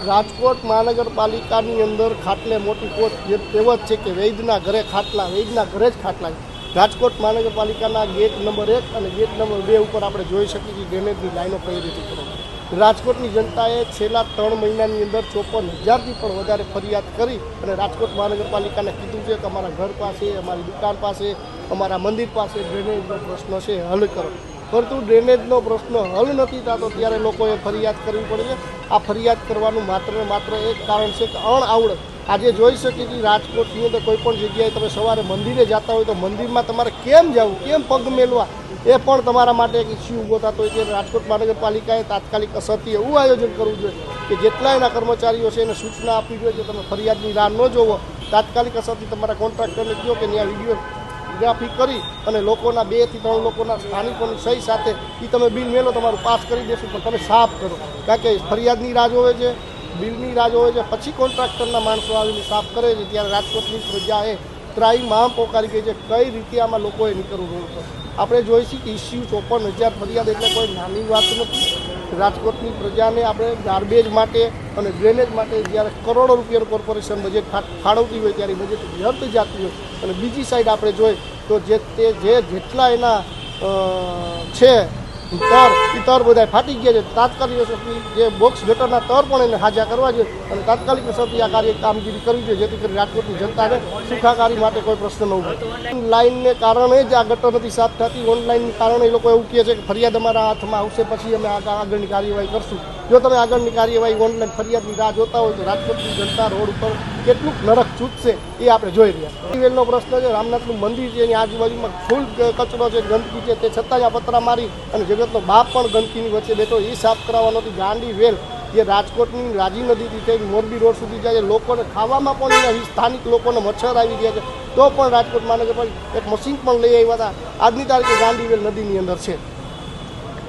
રાજકોટ મહાનગરપાલિકાની અંદર ખાટલે મોટી પોત જે કહેવત છે કે વૈદ્યના ઘરે ખાટલા, વૈદ્યના ઘરે જ ખાટલા. રાજકોટ મહાનગરપાલિકાના ગેટ નંબર 1 અને ગેટ નંબર 2 ઉપર આપણે જોઈ શકીએ કે ડ્રેનેજની લાઈનો કઈ રીતે કરવી. રાજકોટની જનતાએ છેલ્લા 3 મહિનાની અંદર 54,000થી પણ વધારે ફરિયાદ કરી અને રાજકોટ મહાનગરપાલિકાને કીધું છે કે અમારા ઘર પાસે, અમારી દુકાન પાસે, અમારા મંદિર પાસે ડ્રેનેજનો પ્રશ્ન છે, હલ કરો. પરંતુ ડ્રેનેજનો પ્રશ્ન હલ નથી થતો ત્યારે લોકોએ ફરિયાદ કરવી પડે છે. આ ફરિયાદ કરવાનું માત્ર ને માત્ર એક કારણ છે કે અણઆવડત. આજે જોઈ શકીએ કે રાજકોટની અંદર કોઈ પણ જગ્યાએ તમે સવારે મંદિરે જતા હોય તો મંદિરમાં તમારે કેમ જવું, કેમ પગ મેલવા, એ પણ તમારા માટે એક ઇસ્યુ ઊભો થતો હોય. ત્યારે રાજકોટ મહાનગરપાલિકાએ તાત્કાલિક અસરથી એવું આયોજન કરવું જોઈએ કે જેટલા એના કર્મચારીઓ છે એને સૂચના આપવી જોઈએ કે તમે ફરિયાદની રાહ ન જોવો, તાત્કાલિક અસરથી તમારા કોન્ટ્રાક્ટરને કહો કે ત્યાં વિડીયોગ્રાફી કરી અને લોકોના 2 થી 3 લોકોના સ્થાનિકોની સહી સાથે એ તમે બિલ મેલો તમારું પાસ કરી દેશું, પણ તમે સાફ કરો. કારણ કે ફરિયાદની રાહ જોવે છે, બિલની રાહ જોવે છે, પછી કોન્ટ્રાક્ટરના માણસો આવીને સાફ કરે છે. ત્યારે રાજકોટની પ્રજાએ ત્રાહીમામ પોકારી ગઈ છે કઈ રીતે આમાં લોકોએ નીકળવું રોડ પર. આપણે જોઈશું કે ઇસ્યુ 54,000 ફરિયાદ એટલે કોઈ નાની વાત નથી. રાજકોટની પ્રજાને આપણે ગાર્બેજ માટે અને ડ્રેનેજ માટે જ્યારે કરોડો રૂપિયાનું કોર્પોરેશન બજેટ ફાળવતી હોય ત્યારે બજેટ વ્યર્થ જતું હોય. અને બીજી સાઈડ આપણે જોઈએ તો જેટલા એના છે તર બધા ફાટી ગયા છે. તાત્કાલિક અસરથી જે બોક્સ ગટરના તર પણ એને હાજા કરવા જોઈએ અને તાત્કાલિક અસરથી આ કામગીરી કરવી જોઈએ જેથી કરી રાજકોટની જનતાને સુખાકારી માટે કોઈ પ્રશ્ન ન ઉભો. ઓનલાઈનને કારણે જ આ ગટર નથી સાફ થતી. ઓનલાઈનને કારણે એ લોકો એવું કહે છે કે ફરિયાદ અમારા હાથમાં આવશે પછી અમે આગળની કાર્યવાહી કરશું. જો તમે આગળની કાર્યવાહી ઓનલાઈન ફરિયાદની રાહ જોતા હોય તો રાજકોટની જનતા રોડ ઉપર કેટલુંક નરક છૂટશે એ આપણે જોઈ રહ્યા. વેલનો પ્રશ્ન છે, રામનાથનું મંદિર છે, એની આજુબાજુમાં ફૂલ કચરો છે, ગંદકી છે, તે છતાં આ પતરા મારી અને જગતનો બાપ પણ ગંદકીની વચ્ચે બેઠો. એ સાફ કરાવવાનો નથી. ગાંડી વેલ જે રાજકોટની રાજી નદીથી થઈ મોરબી રોડ સુધી જાય છે, લોકોને ખાવામાં પણ સ્થાનિક લોકોને મચ્છર આવી ગયા છે, તો પણ રાજકોટ મહાનગરપાલિકા એક મશીન પણ લઈ આવ્યા હતા. આજની તારીખે ગાંડી વેલ નદીની અંદર છે.